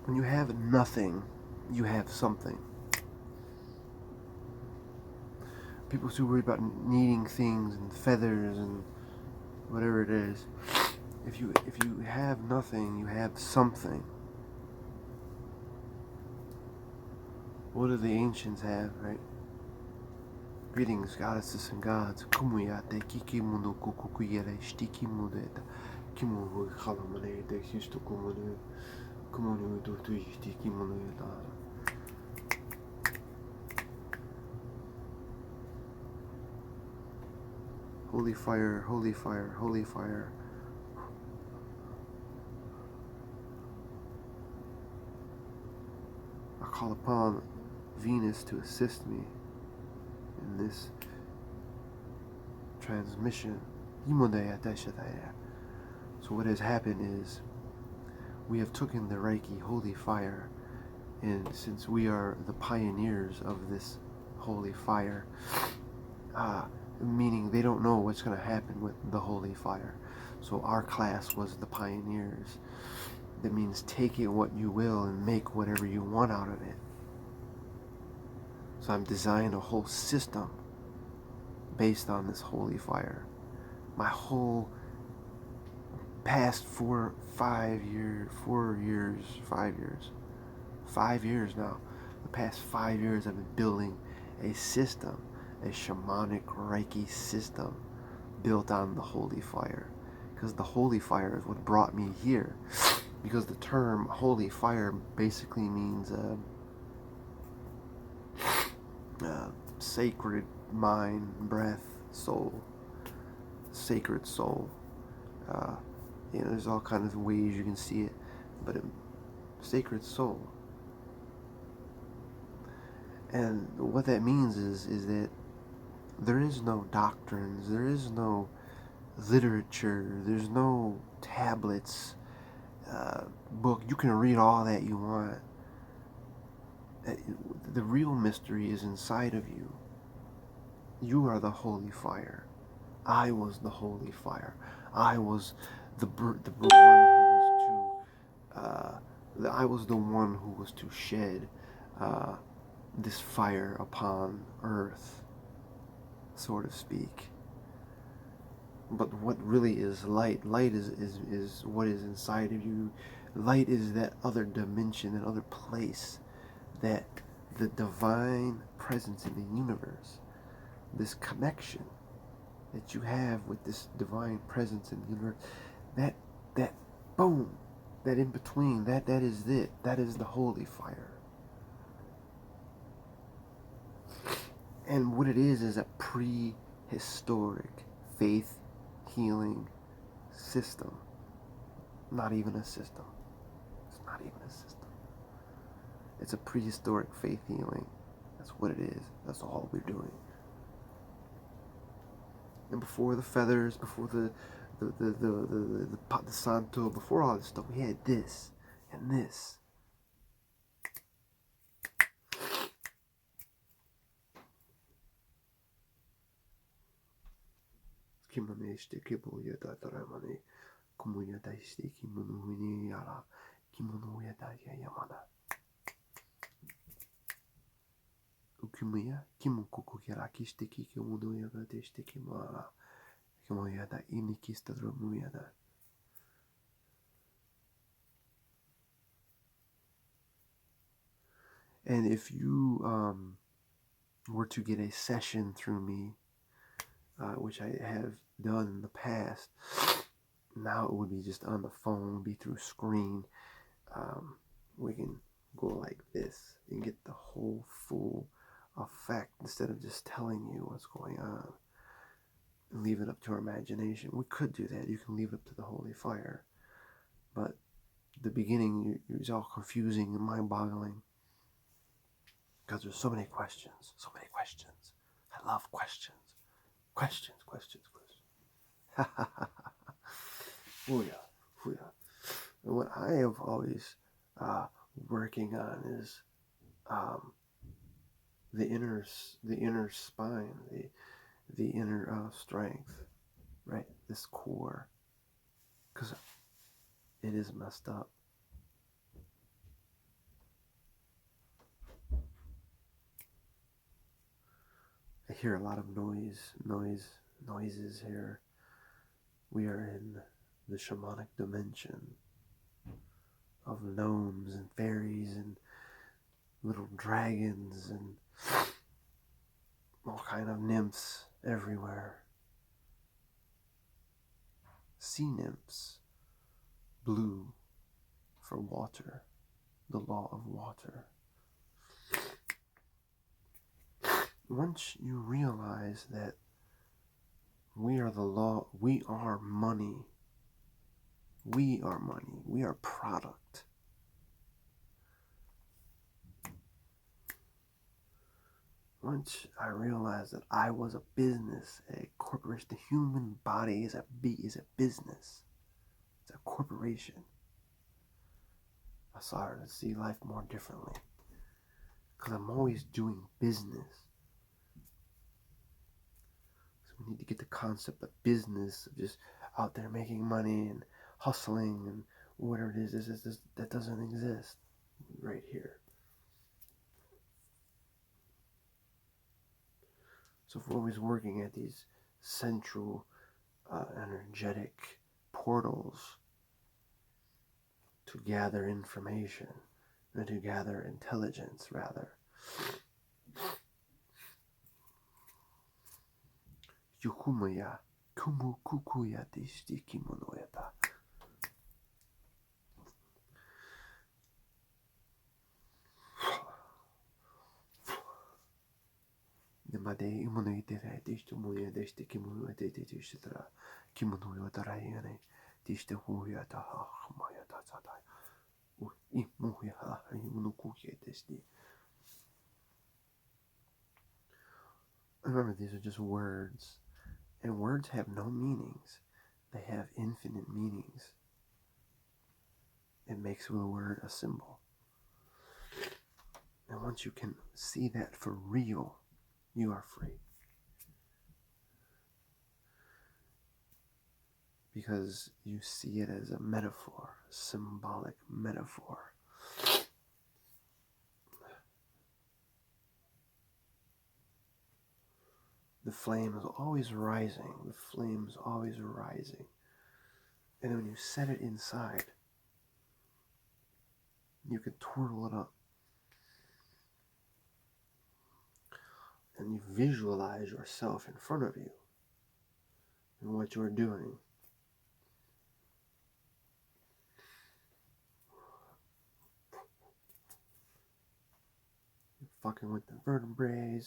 When you have nothing, you have something. People too worried about needing things and feathers and whatever it is. If you have nothing, you have something. What do the ancients have, right? Greetings, goddesses and gods. Kumuyate kikimuno kukukuyere shtikimudeta. Kimu halamane de histukumunu. Kumunu to shtikimunu. Holy fire, holy fire, holy fire. I call upon Venus to assist me in this transmission. So what has happened is we have taken the Reiki holy fire, and since we are the pioneers of this holy fire, meaning they don't know what's going to happen with the holy fire. So our class was the pioneers. That means take it what you will and make whatever you want out of it. So I'm designing a whole system based on this holy fire. My whole past 5 years now. The past 5 years I've been building a system, a shamanic Reiki system built on the holy fire. Because the holy fire is what brought me here. Because the term holy fire basically means sacred mind, breath, soul, sacred soul. There's all kinds of ways you can see it, but sacred soul. And what that means is that there is no doctrines, there is no literature, there's no tablets, book. You can read all that you want. The real mystery is inside of you. You are the holy fire. I was the holy fire. I was the one who was to shed this fire upon earth, so to speak. But what really is light? Light is what is inside of you. Light is that other dimension, that other place, that the divine presence in the universe, this connection that you have with this divine presence in the universe, that boom, that in between, that is it. That is the holy fire. And what it is a prehistoric faith healing system. Not even a system. It's not even a system. It's a prehistoric faith healing. That's what it is. That's all we're doing. And before the feathers, before the santo, before all this stuff, we had this and this. Ukumuya kimukuku kirakistiki kimunoyaga destiki mala kimoyada inikistadromuyada. And if you were to get a session through me, which I have done in the past, now it would be just on the phone, be through screen. We can go like this and get the whole full effect instead of just telling you what's going on and leave it up to our imagination. We could do that. You can leave it up to the holy fire, but the beginning is all confusing and mind-boggling because there's so many questions. I love questions. Questions. Oh yeah. And what I have always working on is the inner spine, the inner strength, right? This core, because it is messed up. I hear a lot of noises here. We are in the shamanic dimension of gnomes and fairies and little dragons and all kind of nymphs everywhere. Sea nymphs, blue for water, the law of water. Once you realize that we are the law, we are money. We are money. We are product. Once I realized that I was a business, a corporation, the human body is a business. It's a corporation. I started to see life more differently. Because I'm always doing business. So we need to get the concept of business, of just out there making money and hustling and whatever it is, that doesn't exist right here. So if we're always working at these central energetic portals to gather information and to gather intelligence, rather. Yukumaya kumukukuya dishti kimonoyata. Made immunitera dishti muya dishti kimonoyata dishtra kimonoyata rayane dishti huyata hamayata sadai. Remember, these are just words, and words have no meanings. They have infinite meanings. It makes the word a symbol. And once you can see that for real, you are free. Because you see it as a metaphor, a symbolic metaphor. The flame is always rising. The flame is always rising. And when you set it inside, you can twirl it up. And you visualize yourself in front of you and what you're doing. You're fucking with the vertebrae.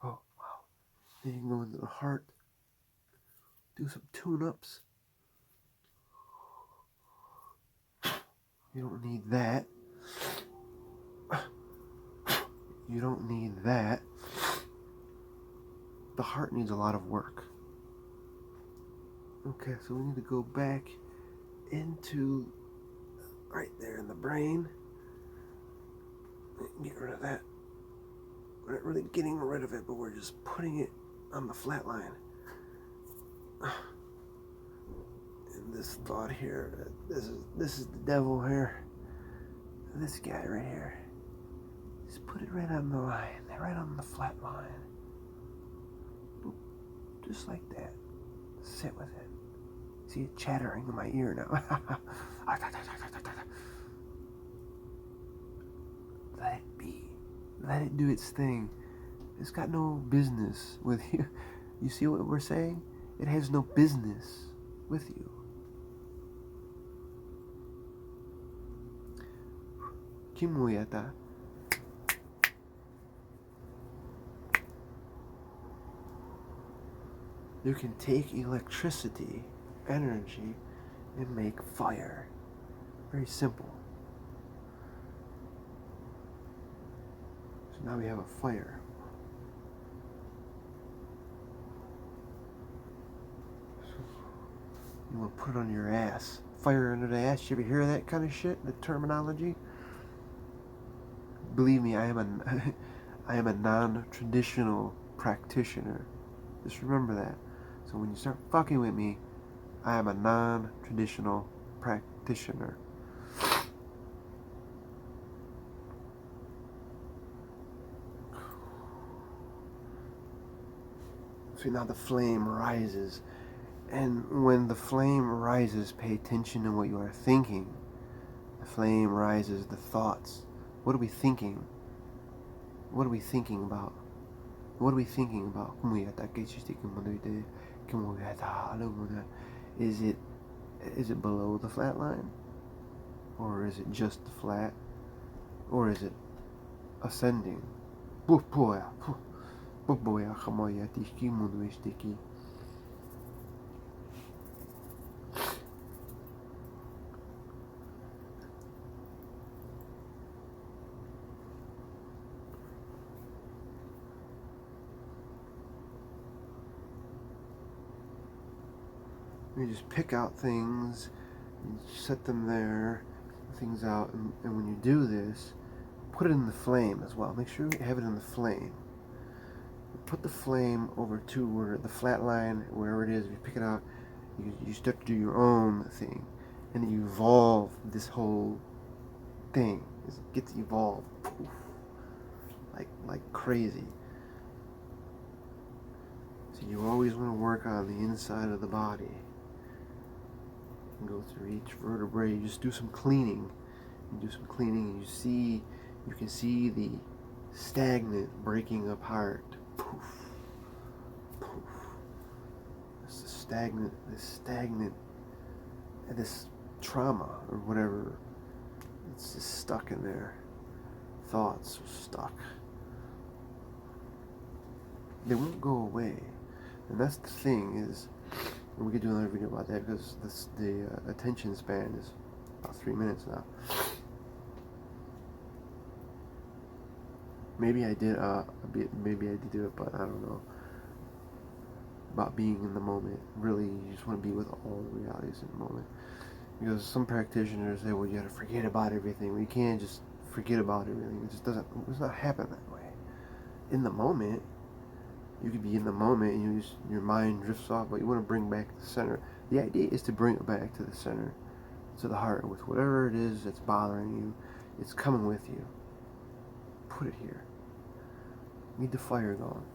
Oh, wow. Then you can go into the heart. Do some tune-ups. You don't need that. You don't need that. The heart needs a lot of work. Okay, so we need to go back into right there in the brain. Get rid of that. We're not really getting rid of it, but we're just putting it on the flat line. And this thought here, this is the devil here. This guy right here. Just put it right on the line, right on the flat line. Boop. Just like that. Sit with it. See it chattering in my ear now. Let it be. Let it do its thing. It's got no business with you. You see what we're saying? It has no business with you. Kimuyata. You can take electricity, energy, and make fire. Very simple. So now we have a fire. You want to put it on your ass. Fire under the ass. You ever hear that kind of shit? The terminology? Believe me, I am a non-traditional practitioner. Just remember that. So when you start fucking with me, I am a non-traditional practitioner. So now the flame rises. And when the flame rises, pay attention to what you are thinking. The flame rises, the thoughts. What are we thinking? What are we thinking about? What are we thinking about? Is it below the flat line? Or is it just the flat? Or is it ascending? You just pick out things, you set them there, things out, and when you do this, put it in the flame as well. Make sure you have it in the flame. Put the flame over to where the flat line, wherever it is, you pick it out, you start to do your own thing, and then you evolve this whole thing. It gets evolved, like crazy. So you always want to work on the inside of the body. You go through each vertebrae. You just do some cleaning. You do some cleaning, and you can see the stagnant breaking apart. Poof, poof. This trauma or whatever. It's just stuck in there. Thoughts are stuck. They won't go away, and that's the thing is. And we could do another video about that because the attention span is about 3 minutes now. Maybe I did do it, but I don't know. About being in the moment. Really, you just want to be with all the realities in the moment. Because some practitioners say, well, you got to forget about everything. Well, you can't just forget about everything. It does not happen that way. In the moment, you could be in the moment and your mind drifts off, but you want to bring back the center. The idea is to bring it back to the center, to the heart, with whatever it is that's bothering you. It's coming with you. Put it here. Need the fire going.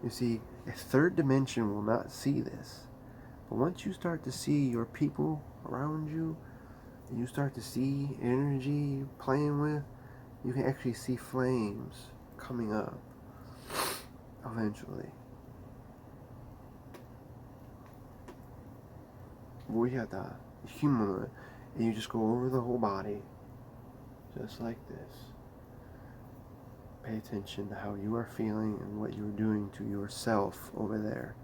You see, a third dimension will not see this. But once you start to see your people around you, and you start to see energy you're playing with, you can actually see flames coming up eventually. And you just go over the whole body just like this. Pay attention to how you are feeling and what you're doing to yourself over there.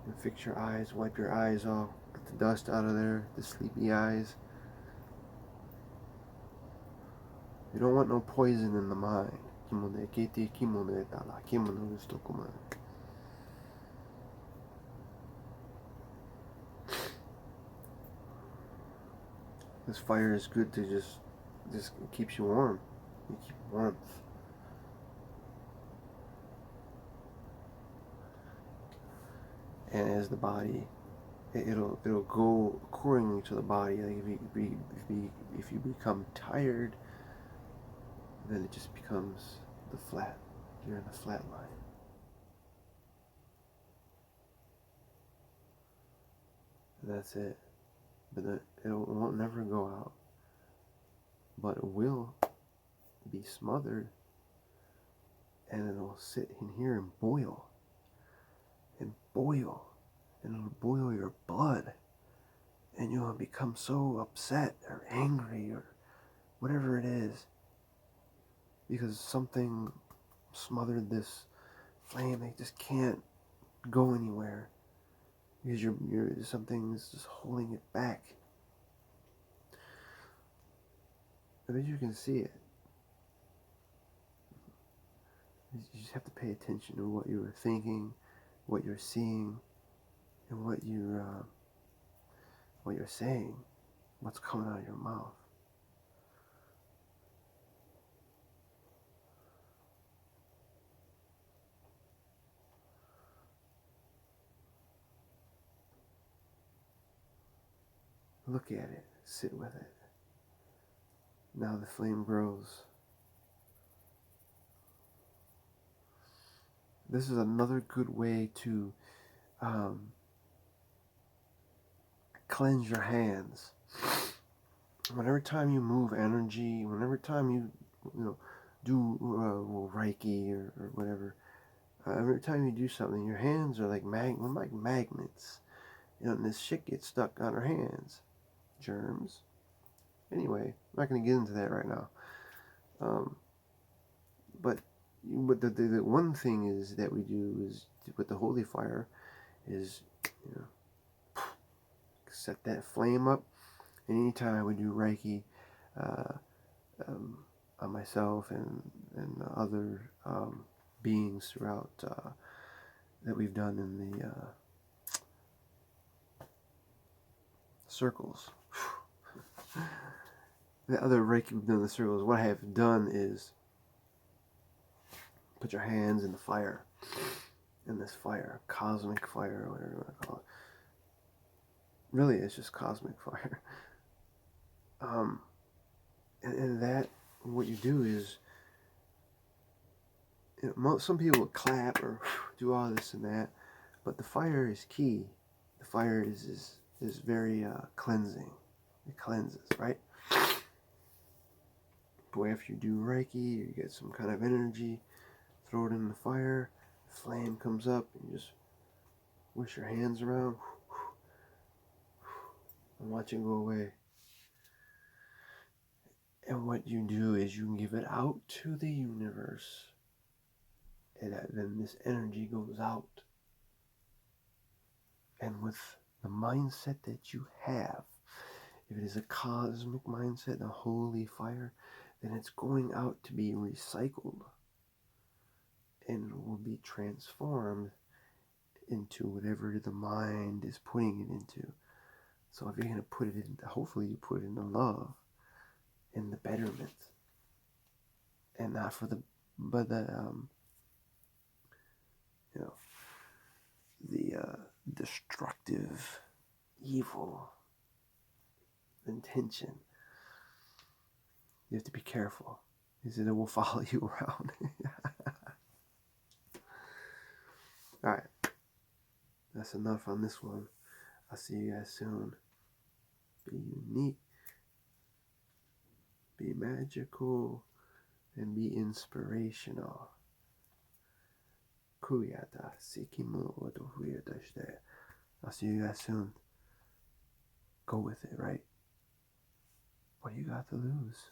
And fix your eyes, wipe your eyes off, get the dust out of there, the sleepy eyes. You don't want no poison in the mind. This fire is good to just keeps you warm. You keep warmth. And as the body, it'll go accordingly to the body. Like if you become tired, then it just becomes the flat. You're in the flat line. And that's it. But it won't never go out. But it will be smothered, and it'll sit in here and boil. And boil. And it'll boil your blood. And you'll become so upset or angry or whatever it is. Because something smothered this flame. They just can't go anywhere. Because something's just holding it back. I bet you can see it. You just have to pay attention to what you were thinking, what you're seeing, and what you're saying, what's coming out of your mouth. Look at it. Sit with it. Now the flame grows. This is another good way to cleanse your hands. Whenever time you move energy, whenever time you do Reiki or whatever, every time you do something, your hands are like magnets. And this shit gets stuck on our hands. Germs. Anyway, I'm not going to get into that right now. But the one thing is that we do is with the holy fire is set that flame up. And anytime we do Reiki on myself and other beings throughout that we've done in the circles. The other Reiki we've done in the circles, what I have done is put your hands in the fire, in this fire, cosmic fire, or whatever you want to call it. Really, it's just cosmic fire. And that, what you do is, some people will clap or do all this and that, but the fire is key. The fire is very cleansing. It cleanses, right? But after you do Reiki, you get some kind of energy, throw it in the fire, the flame comes up, and you just wish your hands around and watch it go away. And what you do is you give it out to the universe, and then this energy goes out. And with the mindset that you have, if it is a cosmic mindset, a holy fire, then it's going out to be recycled and will be transformed into whatever the mind is putting it into. So if you're going to put it in, hopefully you put it in the love and the betterment, and not for the destructive, evil intention. You have to be careful, because it will follow you around. Alright, that's enough on this one. I'll see you guys soon. Be unique, be magical, and be inspirational. Kuyata Sikimu Otohuyatashite. I'll see you guys soon. Go with it, right? What do you got to lose?